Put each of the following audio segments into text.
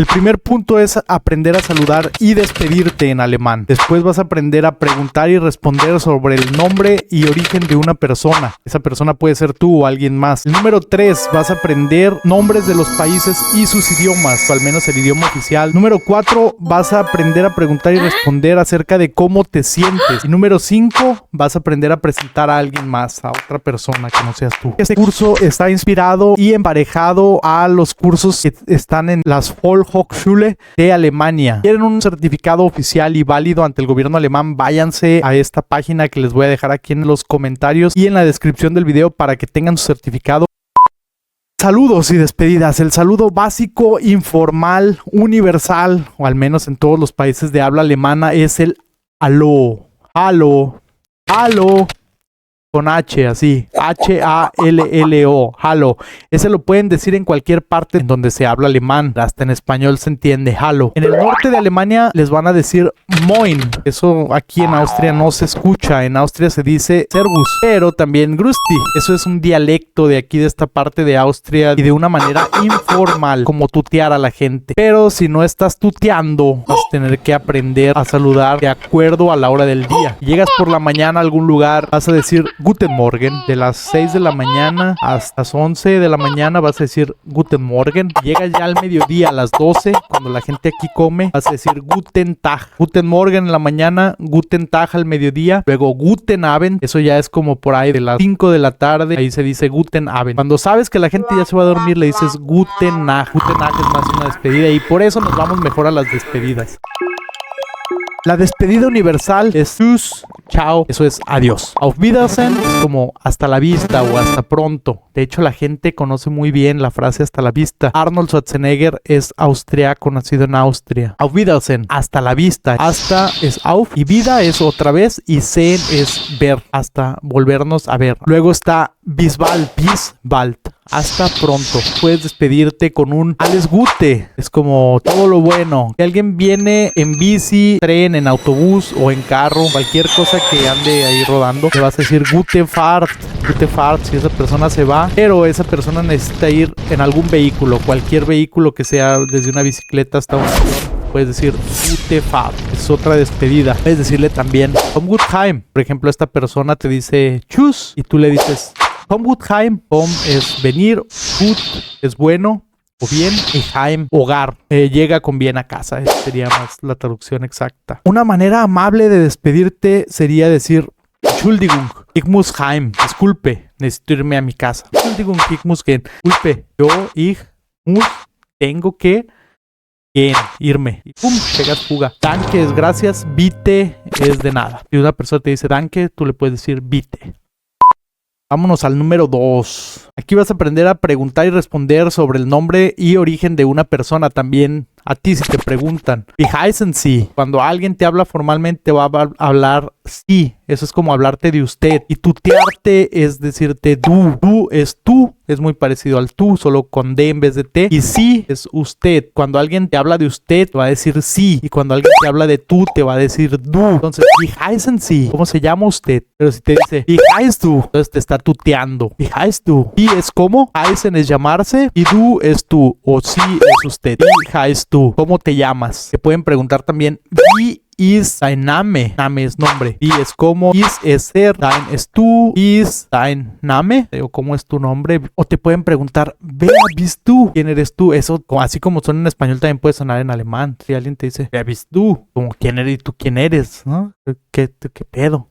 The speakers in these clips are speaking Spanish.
El primer punto es aprender a saludar y despedirte en alemán. Después vas a aprender a preguntar y responder sobre el nombre y origen de una persona. Esa persona puede ser tú o alguien más. El número 3, vas a aprender nombres de los países y sus idiomas, o al menos el idioma oficial. Número 4, vas a aprender a preguntar y responder acerca de cómo te sientes. Y número 5, vas a aprender a presentar a alguien más, a otra persona que no seas tú. Este curso está inspirado y emparejado a los cursos que están en las Volkshochschule de Alemania. ¿Quieren un certificado oficial y válido ante el gobierno alemán? Váyanse a esta página que les voy a dejar aquí en los comentarios y en la descripción del video para que tengan su certificado. Saludos y despedidas. El saludo básico, informal, universal, o al menos en todos los países de habla alemana, es el Hallo. Hallo. Hallo. Con H, así. H-A-L-L-O. Hallo. Ese lo pueden decir en cualquier parte en donde se habla alemán. Hasta en español se entiende. Hallo. En el norte de Alemania les van a decir Moin. Eso aquí en Austria no se escucha. En Austria se dice Servus. Pero también Grüß dich. Eso es un dialecto de aquí, de esta parte de Austria. Y de una manera informal. Como tutear a la gente. Pero si no estás tuteando, vas a tener que aprender a saludar de acuerdo a la hora del día. Llegas por la mañana a algún lugar, vas a decir Guten Morgen. De las 6 de la mañana hasta las 11 de la mañana vas a decir Guten Morgen. Llegas ya al mediodía a las 12, cuando la gente aquí come, vas a decir Guten Tag. Guten Morgen en la mañana, Guten Tag al mediodía, luego Guten Abend. Eso ya es como por ahí de las 5 de la tarde, ahí se dice Guten Abend. Cuando sabes que la gente ya se va a dormir, le dices Guten Nacht. Guten Nacht es más una despedida y por eso nos vamos mejor a las despedidas. La despedida universal es Tschüss, chao, eso es adiós. Auf Wiedersehen es como hasta la vista o hasta pronto. De hecho, la gente conoce muy bien la frase hasta la vista. Arnold Schwarzenegger es austriaco, nacido en Austria. Auf Wiedersehen, hasta la vista. Hasta es auf y vida es otra vez y sehen es ver, hasta volvernos a ver. Luego está bis bald. Hasta pronto. Puedes despedirte con un Alles Gute. Es como todo lo bueno. Si alguien viene en bici, tren, en autobús o en carro, cualquier cosa que ande ahí rodando, le vas a decir Gute Fahrt. Gute Fahrt si esa persona se va. Pero esa persona necesita ir en algún vehículo. Cualquier vehículo que sea, desde una bicicleta hasta un avión. Puedes decir Gute Fahrt. Es otra despedida. Puedes decirle también Komm gut heim. Por ejemplo, esta persona te dice Tschüss y tú le dices Komm gut heim. Komm es venir, gut es bueno o bien y heim, hogar. Llega con bien a casa. Esa sería más la traducción exacta. Una manera amable de despedirte sería decir Entschuldigung, ich muss heim. Disculpe, necesito irme a mi casa. Entschuldigung, ich muss gehen. Disculpe, ich muss, tengo que irme. Y pum, pegas fuga. Danke es gracias, bitte es de nada. Si una persona te dice danke, tú le puedes decir bitte. Vámonos al número 2. Aquí vas a aprender a preguntar y responder sobre el nombre y origen de una persona. También a ti si te preguntan. Wie heißen Sie? Cuando alguien te habla formalmente te va a hablar sí. Eso es como hablarte de usted. Y tutearte es decirte du. Du es tú. Es muy parecido al tú, solo con D en vez de T. Y sí es usted. Cuando alguien te habla de usted, te va a decir sí. Y cuando alguien te habla de tú, te va a decir du. Entonces, wie heißen Sie? ¿Cómo se llama usted? Pero si te dice, wie heißt du? Entonces te está tuteando. Wie heißt du? Y es como, heißen es llamarse y du es tú. O sí es usted. Wie heißt du? ¿Cómo te llamas? Te pueden preguntar también, wie ist dein Name? Name es nombre. Wie es como, is es ser, dein es tú, is dein Name, o cómo es tu nombre. O te pueden preguntar, wer bist du? ¿Quién eres tú? Eso, así como suena en español, también puede sonar en alemán. Si alguien te dice, wer bist du? Como, ¿quién eres? ¿Y tú quién eres? ¿No? ¿Qué pedo?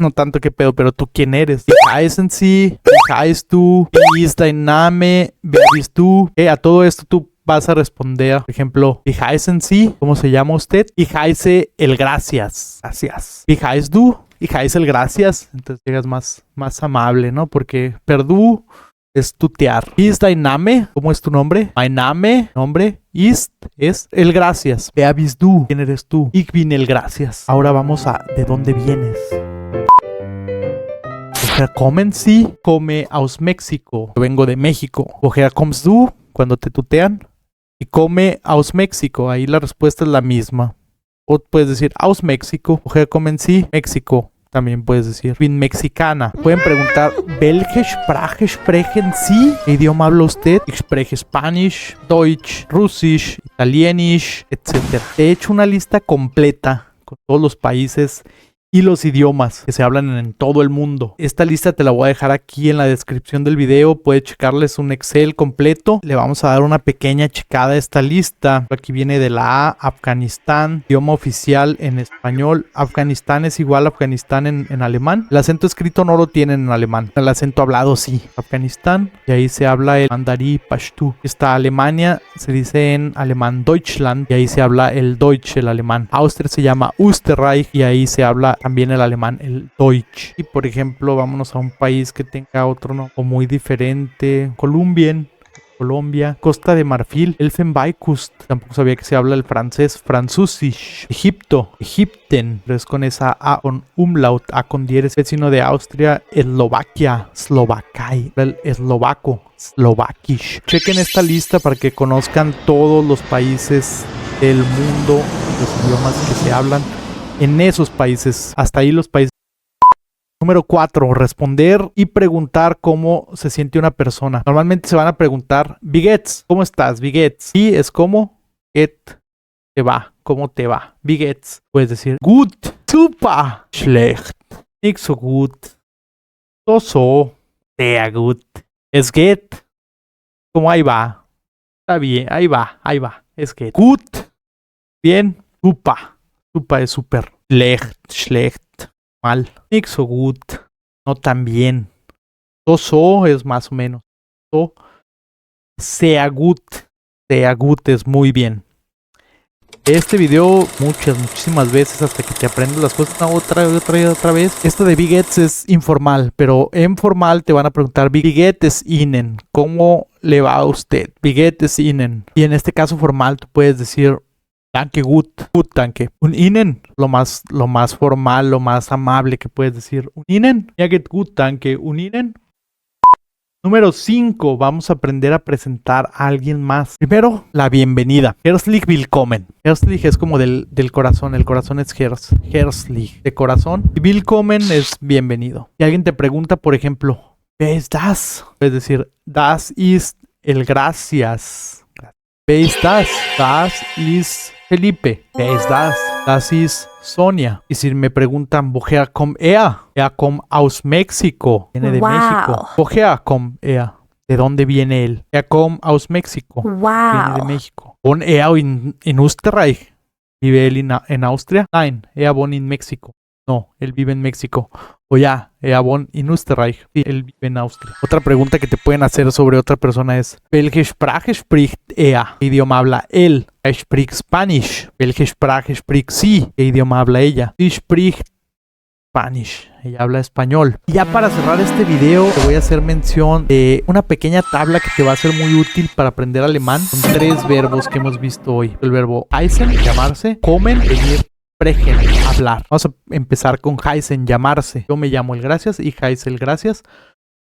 No tanto qué pedo, pero tú quién eres. Wie heißen Sie? Wie heißt du? Wie ist dein Name? Wer bist du? A todo esto tú vas a responder, por ejemplo, wie heißen Sie? ¿Cómo se llama usted? Wie heiße el gracias. Gracias. Wie heißt du? Wie heiße el gracias. Entonces llegas más amable, ¿no? Porque perdu es tutear. Wie ist dein Name? ¿Cómo es tu nombre? Mein Name, nombre. Ist es el gracias. Wer bist du? ¿Quién eres tú? Ich bin el gracias. Ahora vamos a ¿de dónde vienes? Woher kommen Sie? Come aus México. Yo vengo de México. Woher kommst du? Cuando te tutean. Y come aus México. Ahí la respuesta es la misma. O puedes decir aus México. Woher kommen Sie? México. también puedes decir. Bin mexicana. Pueden preguntar, ¿Welche Sprache sprechen Sie? ¿Qué idioma habla usted? Ich spreche Spanish, Deutsch, Russisch, Italienisch, etc. He hecho una lista completa con todos los países y los idiomas que se hablan en todo el mundo. Esta lista te la voy a dejar aquí en la descripción del video. Puedes checarles un Excel completo. Le vamos a dar una pequeña checada a esta lista. Aquí viene de la A, Afganistán, idioma oficial en español. Afganistán es igual a Afganistán en alemán. El acento escrito no lo tienen en alemán. El acento hablado sí. Afganistán. Y ahí se habla el mandarí Pashtu. Está Alemania, se dice en alemán Deutschland. Y ahí se habla el Deutsch, el alemán. Austria se llama Österreich. Y ahí se habla también el alemán, el Deutsch. Y por ejemplo, vámonos a un país que tenga otro nombre muy diferente. Colombia, Costa de Marfil, Elfenbeinkust. Tampoco sabía que se habla el francés, Französisch. Egipto, Egipten, pero es con esa A con umlaut, A con diéresis. Vecino de Austria, Eslovaquia, Slovakai, el eslovaco, Slovakish. Chequen esta lista para que conozcan todos los países del mundo, los idiomas que se hablan en esos países. Hasta ahí los países. Número 4. Responder y preguntar cómo se siente una persona. Normalmente se van a preguntar, Wie geht's? ¿Cómo estás? Wie geht's? Y es como, geht, te va. ¿Cómo te va? Wie geht's? Puedes decir, gut, super, schlecht, nicht so gut, so, sehr gut. Es geht, como ahí va. Está bien, ahí va. Es geht. Gut, bien, super. Super es super. Schlecht, mal. Nicht so gut, no tan bien. So es más o menos. So, sehr gut es muy bien. Este video muchísimas veces hasta que te aprendes las cosas otra vez. Esto de Wie geht's es informal, pero en formal te van a preguntar Wie geht es Ihnen? ¿Cómo le va a usted? Wie geht es Ihnen? Y en este caso formal tú puedes decir Danke, gut, danke. Un Ihnen, lo más formal, lo más amable que puedes decir. Un Ihnen, ja geht gut, danke. Un Ihnen. Número 5, vamos a aprender a presentar a alguien más. Primero, la bienvenida. Herzlich willkommen. Herzlich es como del corazón, el corazón es Herzlich, de corazón. Y willkommen es bienvenido. Si alguien te pregunta, por ejemplo, ¿wer ist das? Puedes decir, das ist el gracias. ¿Wer ist das? Das ist Felipe. ¿Wer ist das? Das ist Sonia. Y si me preguntan, ¿woher kommt er? Er kommt aus México. Viene de México. ¿Woher kommt er? ¿De dónde viene él? Er kommt aus México. Viene de México. ¿Wohnt er in Österreich? ¿Vive él en Austria? Nein, er wohnt in México. No, él vive en México. O ya, er wohnt in Österreich. Sí, él vive en Austria. Otra pregunta que te pueden hacer sobre otra persona es, ¿Welche Sprache spricht er? ¿Qué idioma habla él? Er spricht Spanish. ¿Welche Sprache spricht sie? ¿Qué idioma habla ella? Sie spricht Spanish. Ella habla español. Y ya para cerrar este video, te voy a hacer mención de una pequeña tabla que te va a ser muy útil para aprender alemán. Con 3 verbos que hemos visto hoy. El verbo heißen, llamarse, kommen, venir, sprechen, hablar. Vamos a empezar con heißen, llamarse. Yo me llamo el gracias y heißt el gracias.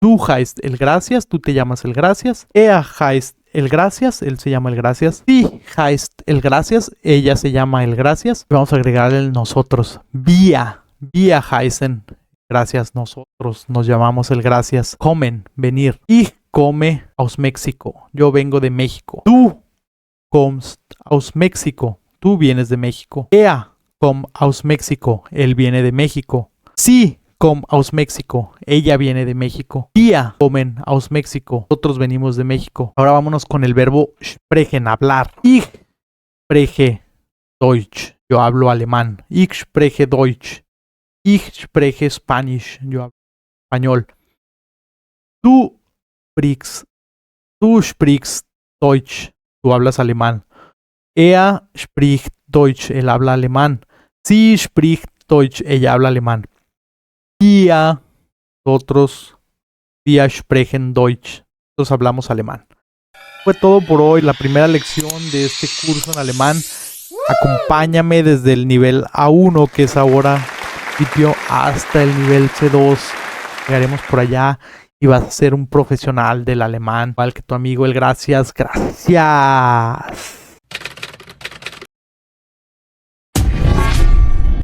Du heißt el gracias, tú te llamas el gracias. Er heißt el gracias, él se llama el gracias. Sie heißt el gracias, ella se llama el gracias. Vamos a agregar el nosotros. Wir heißen gracias, nosotros nos llamamos el gracias. Kommen, venir. Ich komme aus México, yo vengo de México. Du kommst aus México, tú vienes de México. Er kommt aus México, él viene de México. Sie kommt aus México, ella viene de México. Wir kommen aus México, nosotros venimos de México. Ahora vámonos con el verbo sprechen, hablar. Ich spreche Deutsch, yo hablo alemán. Ich spreche Deutsch. Ich spreche Spanish, yo hablo español. Du sprichst Deutsch, tú hablas alemán. Er spricht Deutsch, él habla alemán. Sie spricht Deutsch, ella habla alemán. Nosotros, wir sprechen Deutsch, nosotros hablamos alemán. Fue todo por hoy, la primera lección de este curso en alemán. Acompáñame desde el nivel A1, que es ahora principio, hasta el nivel C2. Llegaremos por allá y vas a ser un profesional del alemán, igual que tu amigo el Gracias. Gracias.